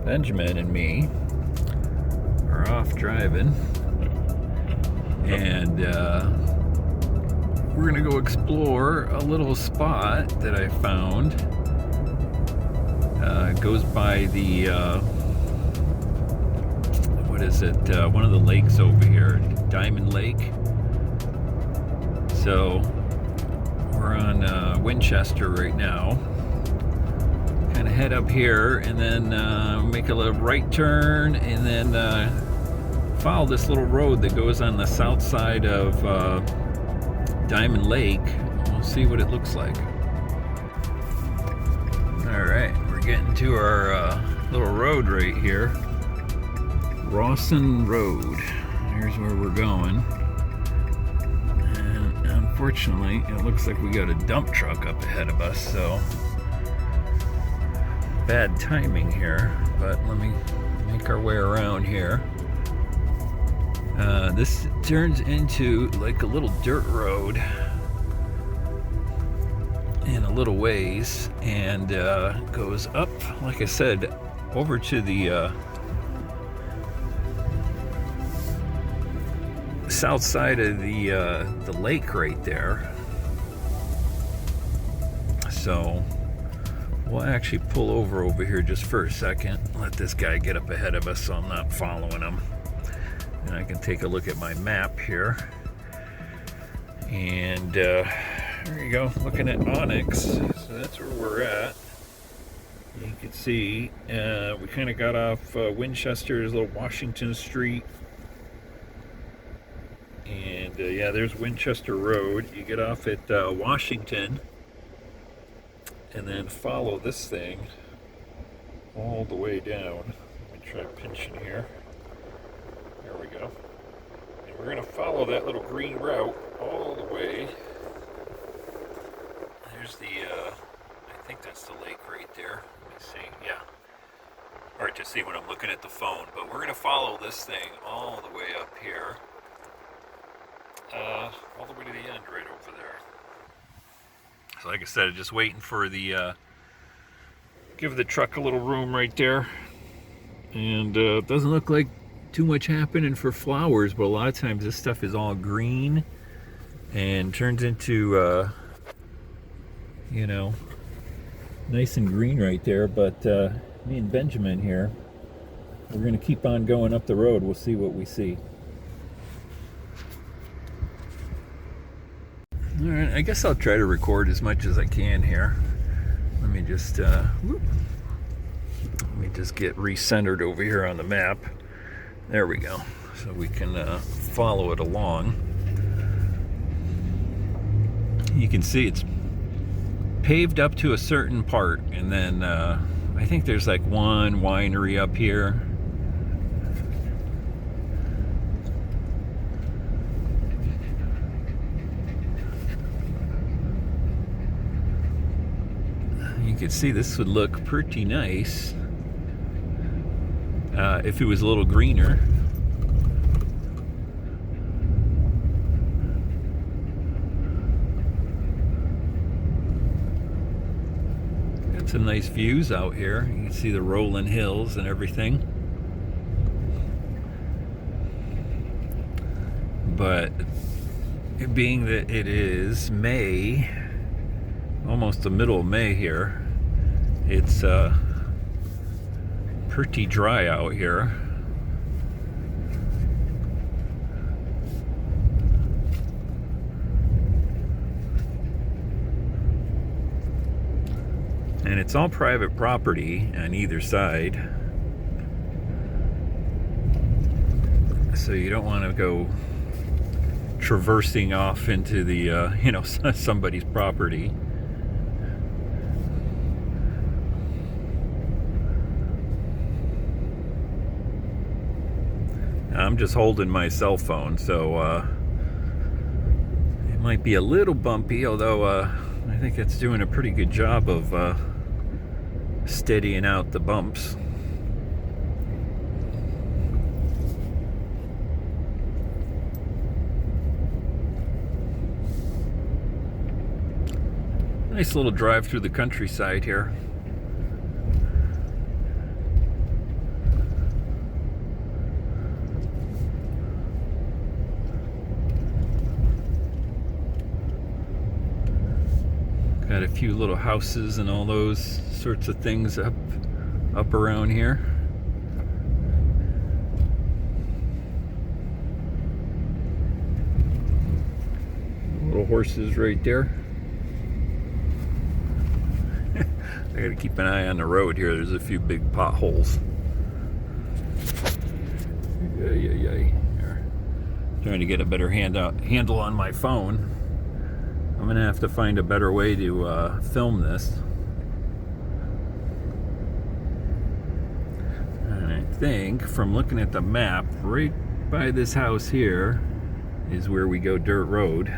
Benjamin and me are off driving, and we're gonna go explore a little spot that I found. It goes by the what is it? One of the lakes over here, Diamond Lake. So we're on Winchester right now. Kind of head up here and then make a little right turn and then follow this little road that goes on the south side of Diamond Lake. We'll see what it looks like. Alright, we're getting to our little road right here. Rawson Road. Here's where we're going. And unfortunately, it looks like we got a dump truck up ahead of us, so bad timing here, but let me make our way around here. This turns into like a little dirt road in a little ways and goes up, like I said, over to the south side of the lake right there. So we'll actually pull over here just for a second. Let this guy get up ahead of us so I'm not following him. And I can take a look at my map here. And there you go, looking at Onyx. So that's where we're at. You can see we kind of got off Winchester's little Washington Street. And yeah, there's Winchester Road. You get off at Washington and then follow this thing all the way down. Let me try pinching here. There we go. And we're going to follow that little green route all the way. There's the, I think that's the lake right there. Let me see. Yeah. Hard to see when I'm looking at the phone, but we're going to follow this thing all the way up here. All the way to the end right over there. So like I said, just waiting for the give the truck a little room right there. And it doesn't look like too much happening for flowers, but a lot of times this stuff is all green and turns into you know, nice and green right there. But me and Benjamin here, we're gonna keep on going up the road. We'll see what we see. All right, I guess I'll try to record as much as I can here. Let me just get recentered over here on the map. There we go. So we can follow it along. You can see it's paved up to a certain part, and then I think there's like one winery up here. You can see this would look pretty nice if it was a little greener. Got some nice views out here. You can see the rolling hills and everything. But it being that it is May, almost the middle of May here, it's pretty dry out here. And it's all private property on either side. So you don't want to go traversing off into the, you know, somebody's property. I'm just holding my cell phone, so it might be a little bumpy, although I think it's doing a pretty good job of steadying out the bumps. Nice little drive through the countryside here. Got a few little houses and all those sorts of things up around here. Little horses right there. I gotta keep an eye on the road here. There's a few big potholes. Trying to get a better handle on my phone. I'm gonna have to find a better way to film this. And I think from looking at the map, right by this house here is where we go dirt road.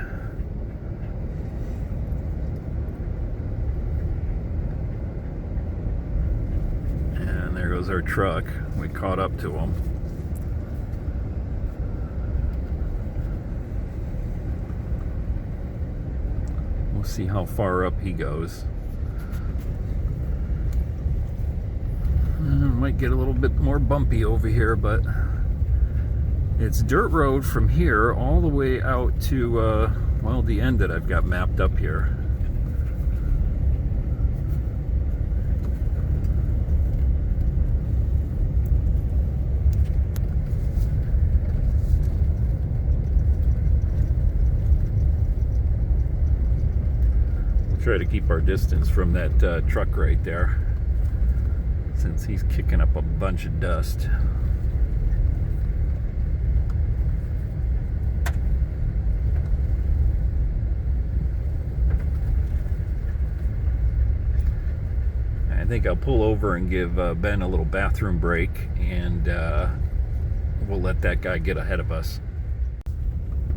And there goes our truck. We caught up to him. We'll see how far up he goes. Might get a little bit more bumpy over here, but it's dirt road from here all the way out to, well, the end that I've got mapped up here. Try to keep our distance from that truck right there, since he's kicking up a bunch of dust. I think I'll pull over and give Ben a little bathroom break, and we'll let that guy get ahead of us.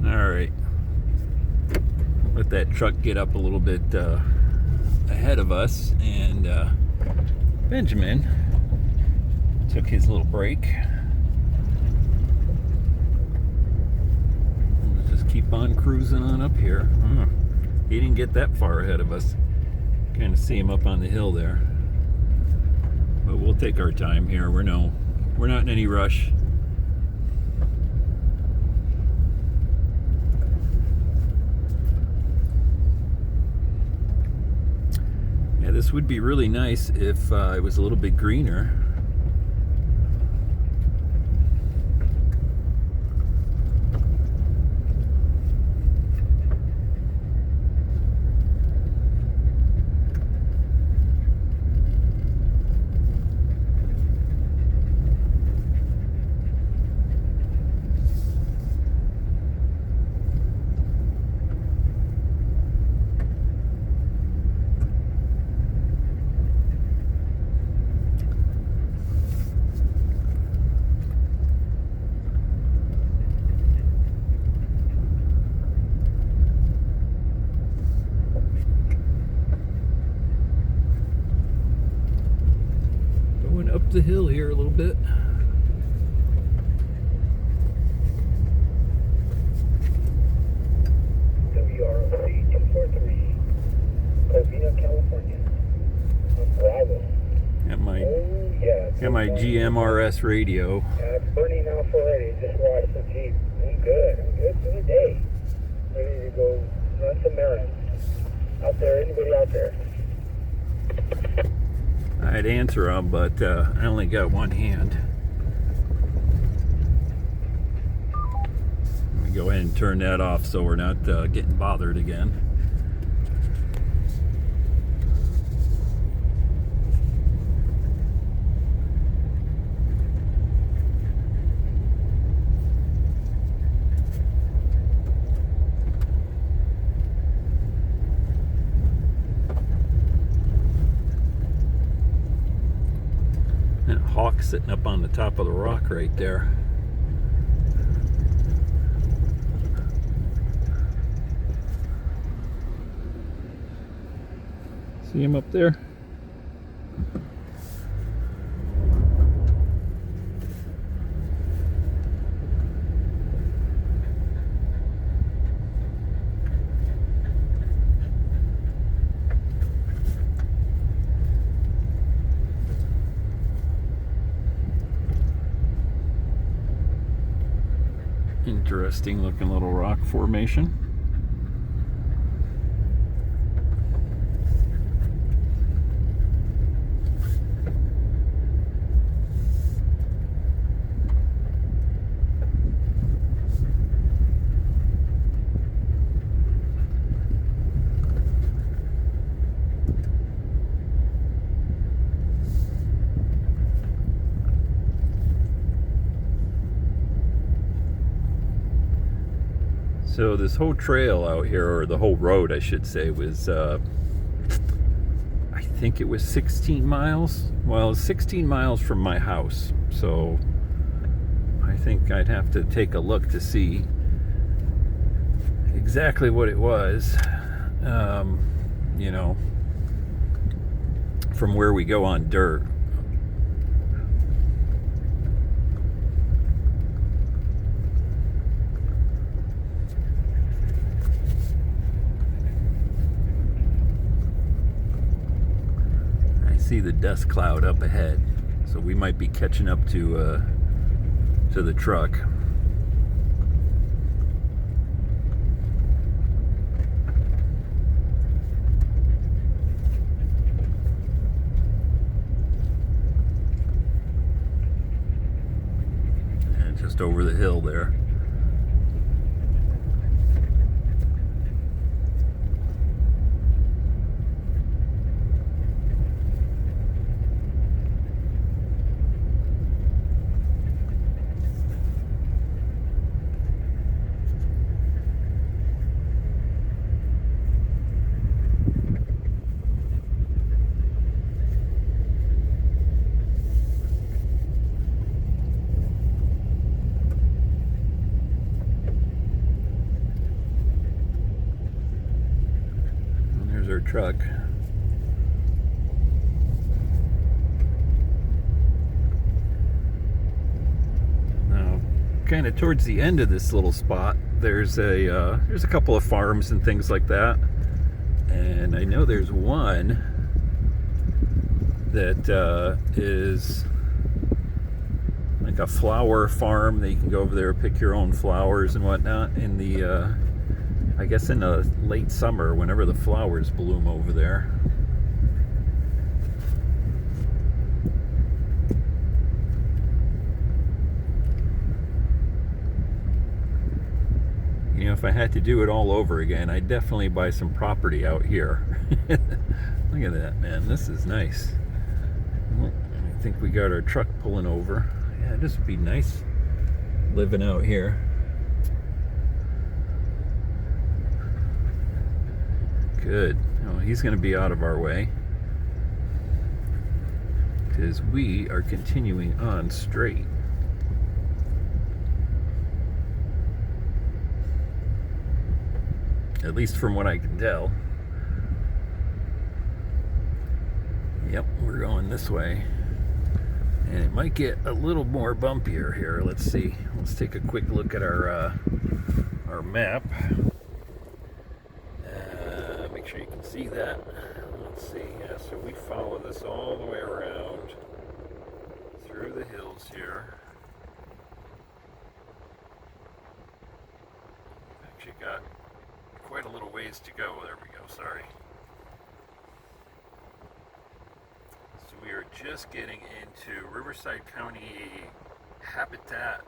All right. Let that truck get up a little bit ahead of us, and Benjamin took his little break. We'll just keep on cruising on up here. He didn't get that far ahead of us. Kind of see him up on the hill there, but we'll take our time here. We're not in any rush. This would be really nice if it was a little bit greener. Up the hill here a little bit. WROC 243, Covina, California. Bravo. Got my GMRS radio. It's burning off already. Just watched the Jeep. I'm good for the day. Ready to go run some errands. Out there, anybody out there? I'd answer them, but I only got one hand. Let me go ahead and turn that off so we're not getting bothered again. Hawk sitting up on the top of the rock right there. See him up there? Interesting looking little rock formation. So this whole trail out here, or the whole road I should say, was I think it was 16 miles. Well, it's 16 miles from my house, so I think I'd have to take a look to see exactly what it was, you know, from where we go on dirt. See the dust cloud up ahead, so we might be catching up to the truck. And just over the hill there. Our truck. Now, kind of towards the end of this little spot, there's a couple of farms and things like that, and I know there's one that is like a flower farm that you can go over there, pick your own flowers and whatnot in the I guess in the late summer, whenever the flowers bloom over there. You know, if I had to do it all over again, I'd definitely buy some property out here. Look at that, man. This is nice. Well, I think we got our truck pulling over. Yeah, this would be nice living out here. Good. Oh, he's going to be out of our way because we are continuing on straight. At least from what I can tell. Yep, we're going this way. And it might get a little more bumpier here. Let's see. Let's take a quick look at our map. Make sure you can see that. Let's see. Yeah, so we follow this all the way around through the hills here. Actually got quite a little ways to go. There we go. Sorry. So we are just getting into Riverside County Habitat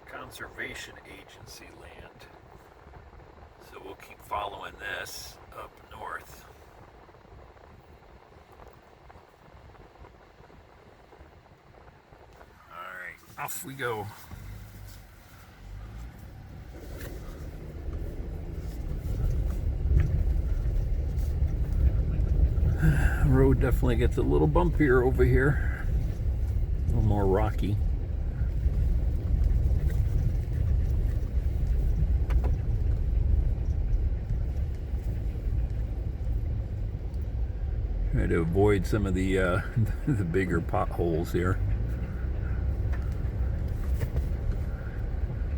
Conservation Agency land. So we'll keep following this up north. Alright, off we go. The road definitely gets a little bumpier over here. A little more rocky. Try to avoid some of the the bigger potholes here.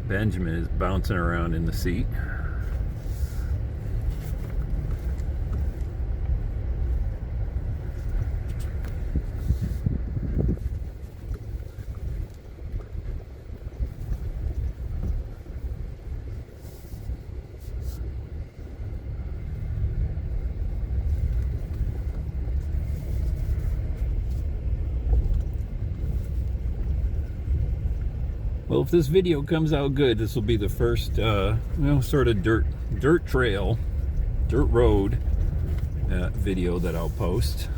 Benjamin is bouncing around in the seat. Well, if this video comes out good, this will be the first, sort of dirt road video that I'll post.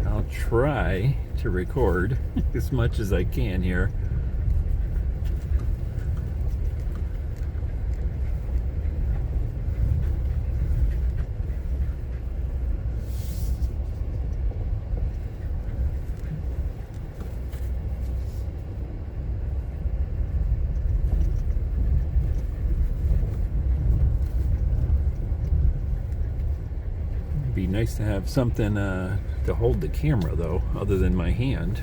I'll try to record as much as I can here. nice to have something to hold the camera though, other than my hand.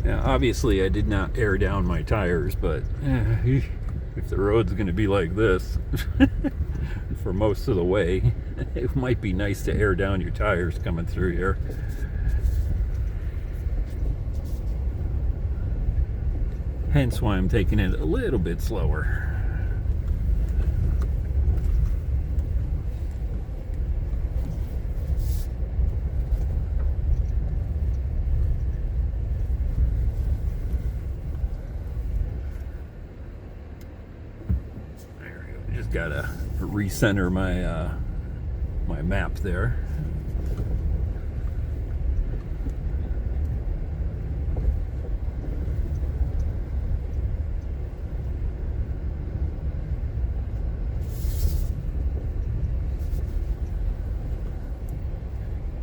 Now, obviously I did not air down my tires, but if the road's going to be like this for most of the way, it might be nice to air down your tires coming through here. Hence why I'm taking it a little bit slower. Just gotta recenter my my map there.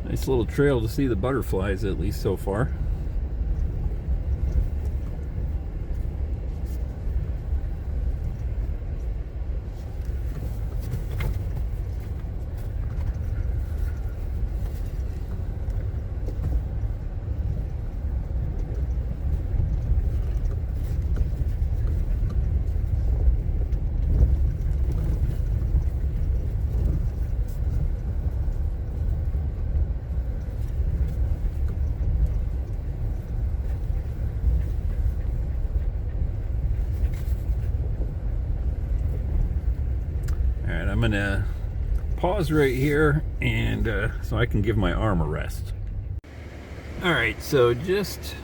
Nice little trail to see the butterflies, at least so far. Alright, I'm gonna pause right here and so I can give my arm a rest. Alright, so just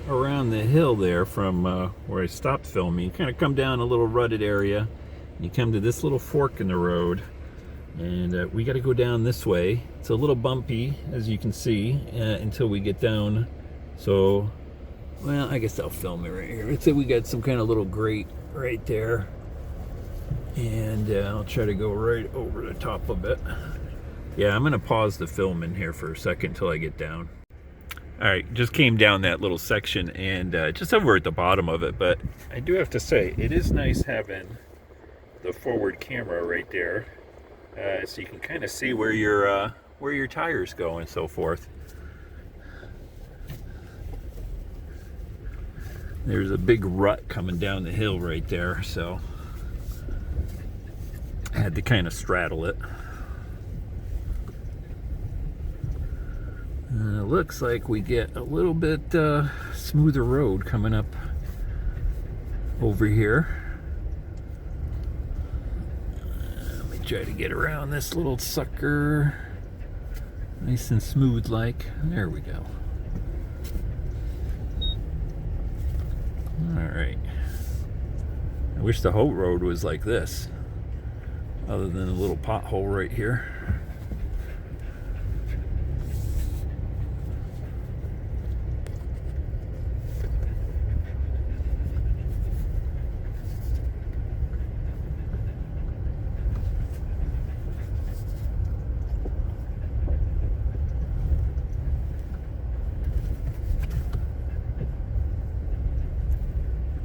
around the hill there from where I stopped filming, you kind of come down a little rutted area, and you come to this little fork in the road, and we got to go down this way. It's a little bumpy, as you can see, until we get down. So, well, I guess I'll film it right here. Let's say we got some kind of little grate right there. And I'll try to go right over the top of it. Yeah, I'm gonna pause the film in here for a second until I get down. All right, just came down that little section and just over at the bottom of it, but I do have to say, it is nice having the forward camera right there, so you can kind of see where your tires go and so forth. There's a big rut coming down the hill right there, so I had to kind of straddle it. Looks like we get a little bit smoother road coming up over here. Let me try to get around this little sucker. Nice and smooth like. There we go. Alright. I wish the whole road was like this, other than a little pothole right here.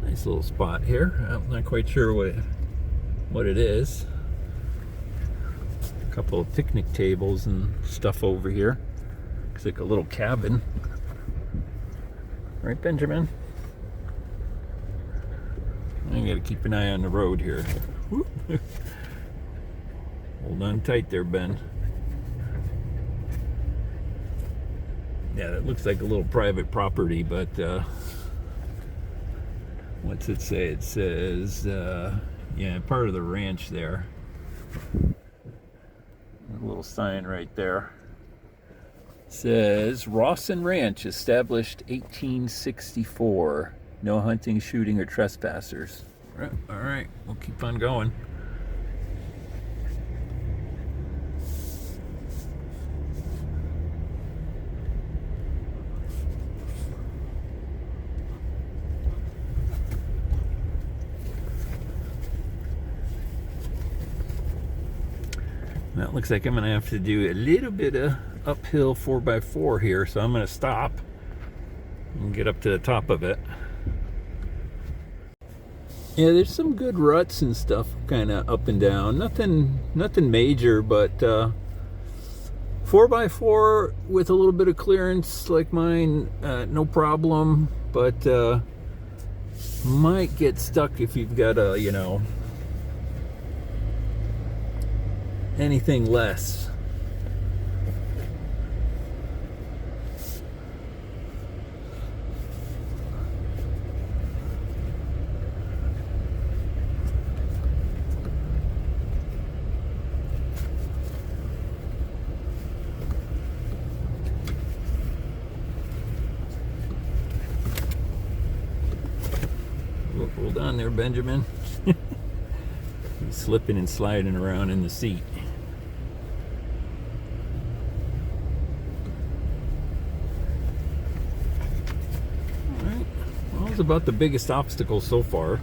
Nice little spot here. I'm not quite sure what it is. A couple of picnic tables and stuff over here. Looks like a little cabin. Right, Benjamin? I gotta keep an eye on the road here. Hold on tight there, Ben. Yeah, that looks like a little private property, but what's it say? It says, yeah, part of the ranch there. A little sign right there. It says, Rawson Ranch, established 1864. No hunting, shooting, or trespassers. All right, we'll keep on going. That looks like I'm going to have to do a little bit of uphill 4x4 here, so I'm going to stop and get up to the top of it. Yeah, there's some good ruts and stuff kind of up and down. Nothing major, but 4x4 with a little bit of clearance like mine, no problem, but might get stuck if you've got a, you know, anything less. Hold on there, Benjamin. He's slipping and sliding around in the seat. Alright, well, it's about the biggest obstacle so far.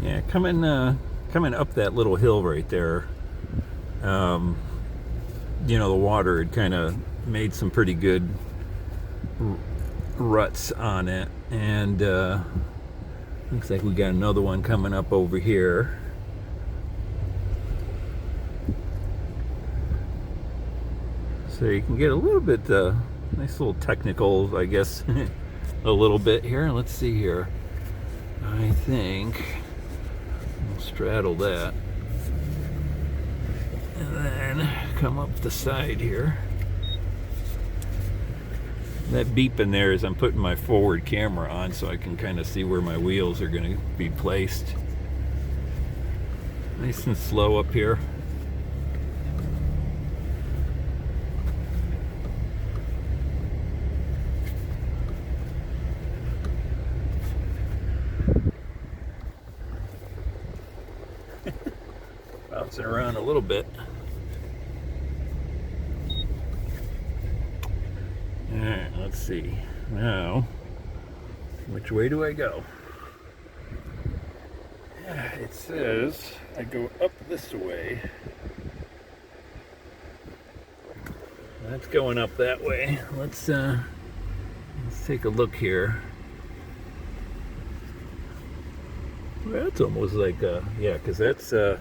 Yeah, coming up that little hill right there, you know, the water had kind of made some pretty good ruts on it, and looks like we got another one coming up over here. So you can get a little bit nice little technical, I guess, a little bit here. Let's see here. I think we'll straddle that and then come up the side here. That beeping there is I'm putting my forward camera on so I can kind of see where my wheels are going to be placed. Nice and slow up here. Bouncing around a little bit. Alright, let's see. Now, which way do I go? It says I go up this way. That's going up that way. Let's take a look here. Well, that's almost like yeah, because that's we're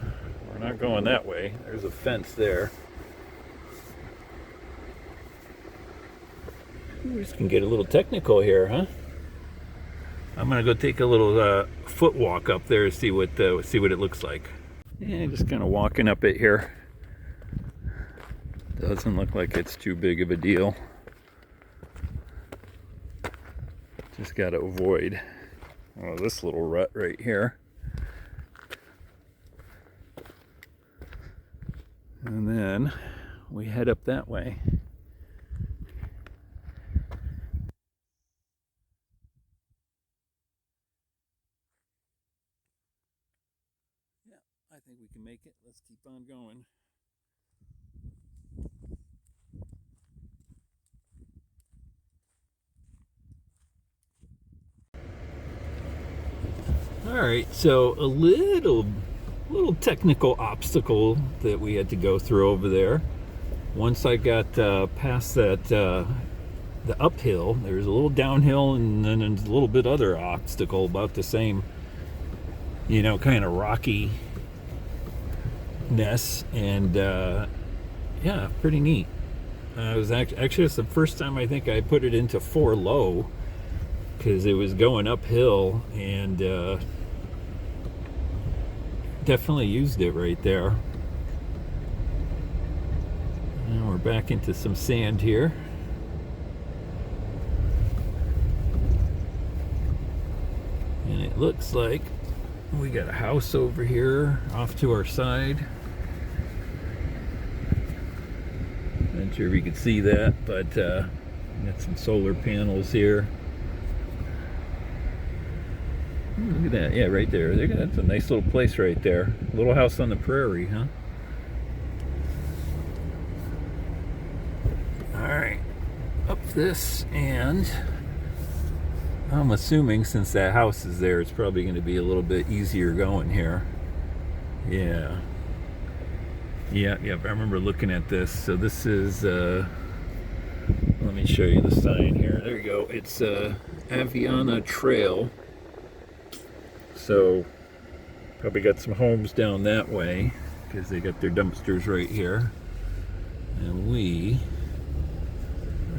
not going that way. There's a fence there. We just can get a little technical here, huh? I'm gonna go take a little foot walk up there to see what it looks like. Yeah, just kind of walking up it here. Doesn't look like it's too big of a deal. Just got to avoid this little rut right here. And then we head up that way. Yeah, I think we can make it. Let's keep on going. Alright, so a little technical obstacle that we had to go through over there. Once I got past that the uphill, there's a little downhill, and then there's a little bit other obstacle about the same, you know, kind of rockiness, and yeah, pretty neat. It was actually it's the first time I think I put it into 4 low, because it was going uphill, and definitely used it right there. And we're back into some sand here. And it looks like we got a house over here off to our side. Not sure if you can see that, but got some solar panels here. Ooh, look at that. Yeah, right there. That's a nice little place right there. Little house on the prairie, huh? Alright. Up this, and I'm assuming since that house is there, it's probably going to be a little bit easier going here. Yeah. Yeah, I remember looking at this. So this is, let me show you the sign here. There you go. It's Aviana Trail. So probably got some homes down that way because they got their dumpsters right here. And we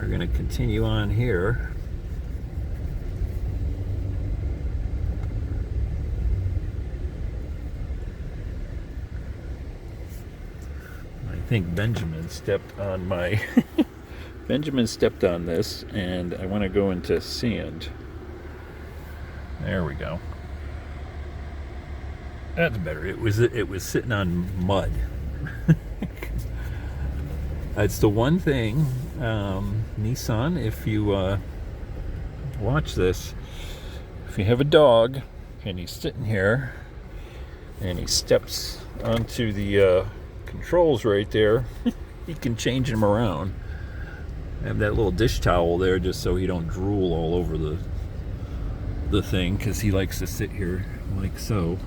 are going to continue on here. I think Benjamin stepped on my Benjamin stepped on this, and I want to go into sand. There we go. That's better. It was sitting on mud. It's the one thing, Nissan, if you watch this, if you have a dog and he's sitting here and he steps onto the controls right there, you can change him around. I have that little dish towel there just so he don't drool all over the thing, because he likes to sit here like so.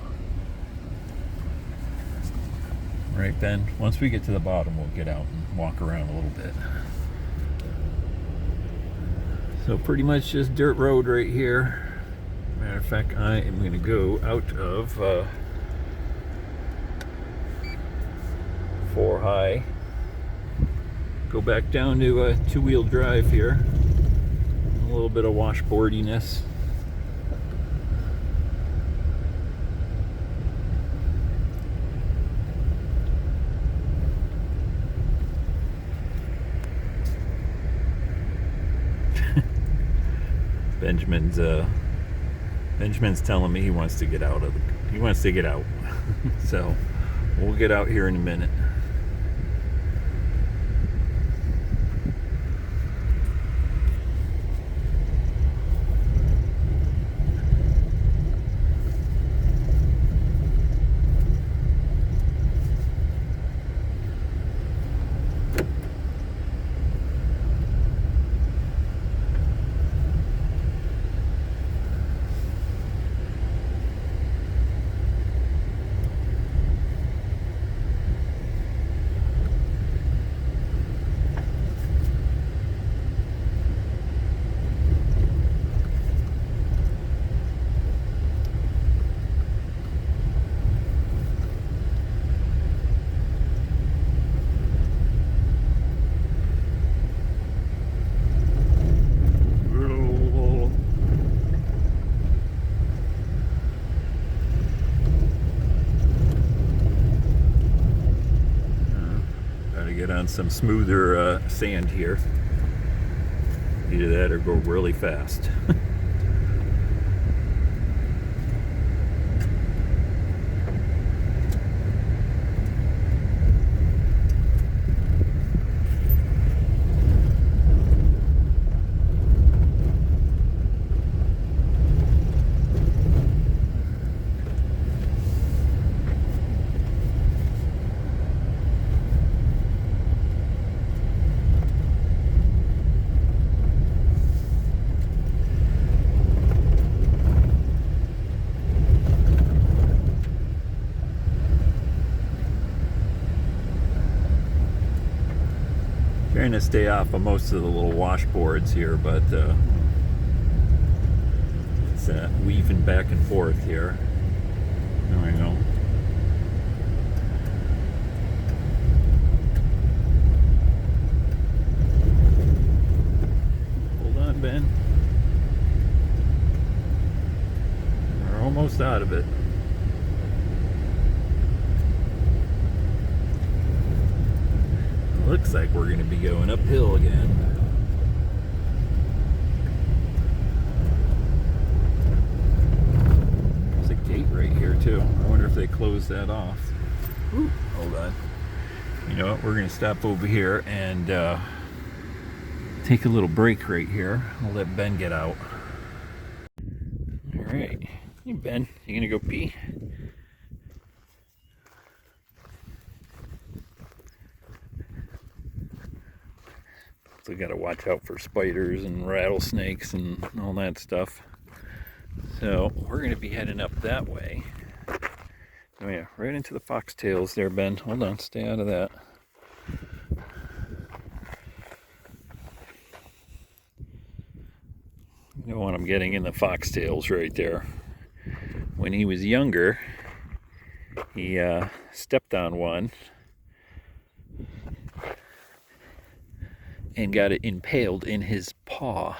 Right, Ben? Once we get to the bottom, we'll get out and walk around a little bit. So pretty much just dirt road right here. Matter of fact, I am going to go out of 4 high. Go back down to a 2-wheel drive here. A little bit of washboardiness. Benjamin's telling me he wants to get out. So we'll get out here in a minute. Get on some smoother sand here. Either that or go really fast. Trying to stay off of most of the little washboards here, but it's weaving back and forth here. There we go. Hold on, Ben. We're almost out of it. like we're going to be going uphill again. There's a gate right here too. I wonder if they closed that off. Ooh, hold on. You know what? We're going to stop over here and take a little break right here. I'll let Ben get out. All right. Hey, Ben, you going to go pee? So we got to watch out for spiders and rattlesnakes and all that stuff. So we're going to be heading up that way. Oh yeah, right into the foxtails there, Ben. Hold on, stay out of that. You know what I'm getting in the foxtails right there. When he was younger, he stepped on one and got it impaled in his paw.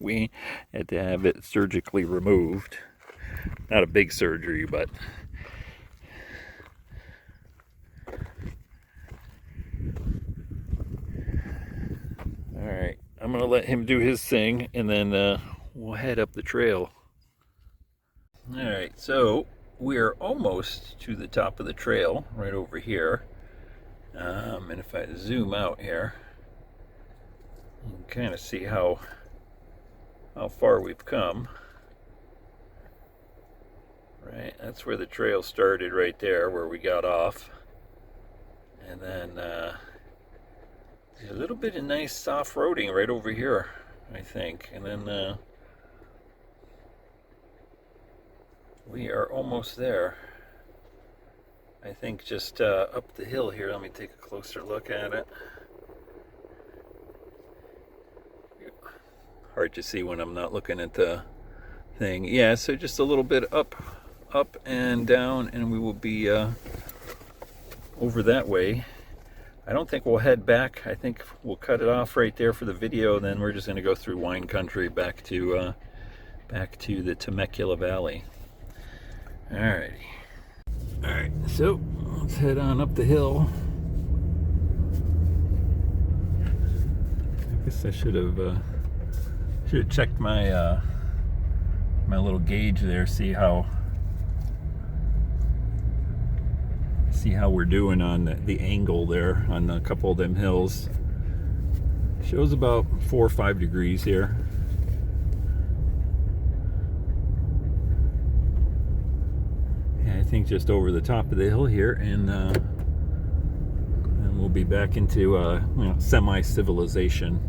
We had to have it surgically removed. Not a big surgery, but all right, I'm gonna let him do his thing, and then we'll head up the trail. All right, so we're almost to the top of the trail, right over here. And if I zoom out here, you can kind of see how far we've come. Right, that's where the trail started, right there, where we got off. And then there's a little bit of nice off-roading right over here, I think. And then we are almost there. I think just up the hill here. Let me take a closer look at it. Hard to see when I'm not looking at the thing. Yeah, so just a little bit up and down, and we will be over that way. I don't think we'll head back. I think we'll cut it off right there for the video, and then we're just going to go through wine country back to the Temecula Valley. Alrighty. Alright, so let's head on up the hill. I guess I should have checked my my little gauge there, see how we're doing on the angle there on a couple of them hills. Shows about 4 or 5 degrees here. And I think just over the top of the hill here, and we'll be back into semi-civilization.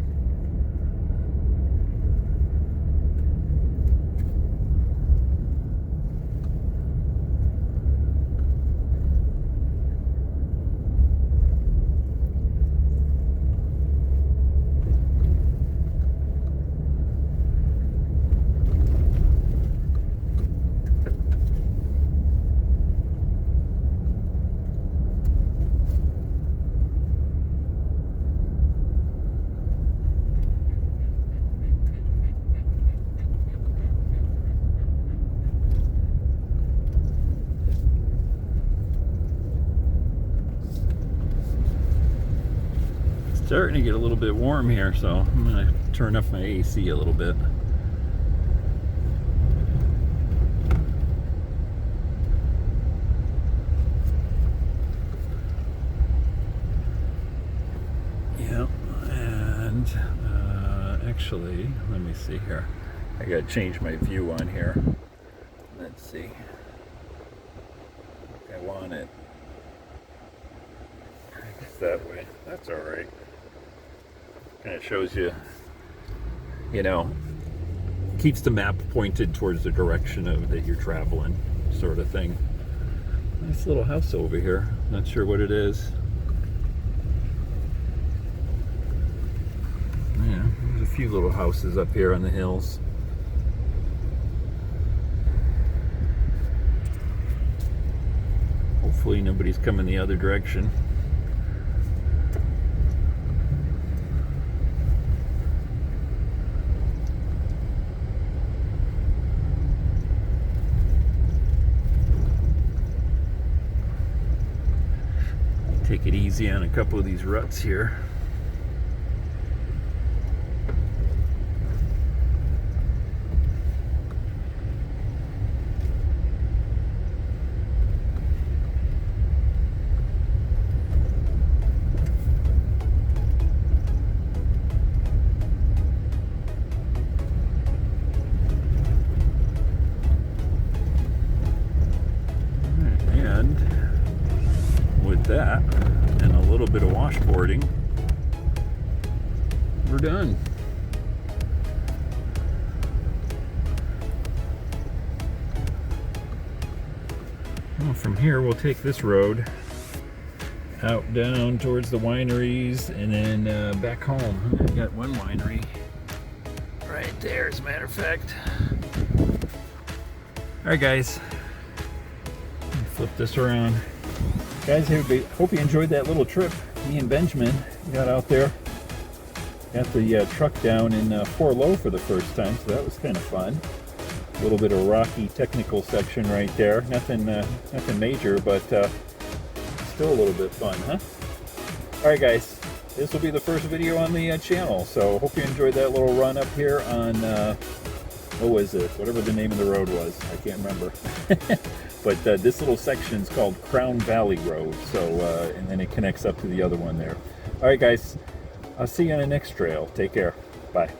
Starting to get a little bit warm here, so I'm going to turn up my AC a little bit. Yeah, and actually, let me see here. I got to change my view on here. Let's see. I want it. I guess that way. That's all right. Kind of shows you, keeps the map pointed towards the direction that you're traveling, sort of thing. Nice little house over here. Not sure what it is. Yeah, there's a few little houses up here on the hills. Hopefully nobody's coming the other direction. Take it easy on a couple of these ruts here. we're done. Well, from here we'll take this road out down towards the wineries and then back home. I've got one winery right there, as a matter of fact. Alright guys, let me flip this around. Guys, hope you enjoyed that little trip. Me and Benjamin got out there, got the truck down in 4-low for the first time, so that was kind of fun. A little bit of rocky technical section right there. Nothing major, but still a little bit fun, huh? Alright guys, this will be the first video on the channel, so hope you enjoyed that little run up here on, what was it? Whatever the name of the road was. I can't remember. But this little section is called Crown Valley Road, so and then it connects up to the other one there. Alright guys, I'll see you on the next trail. Take care. Bye.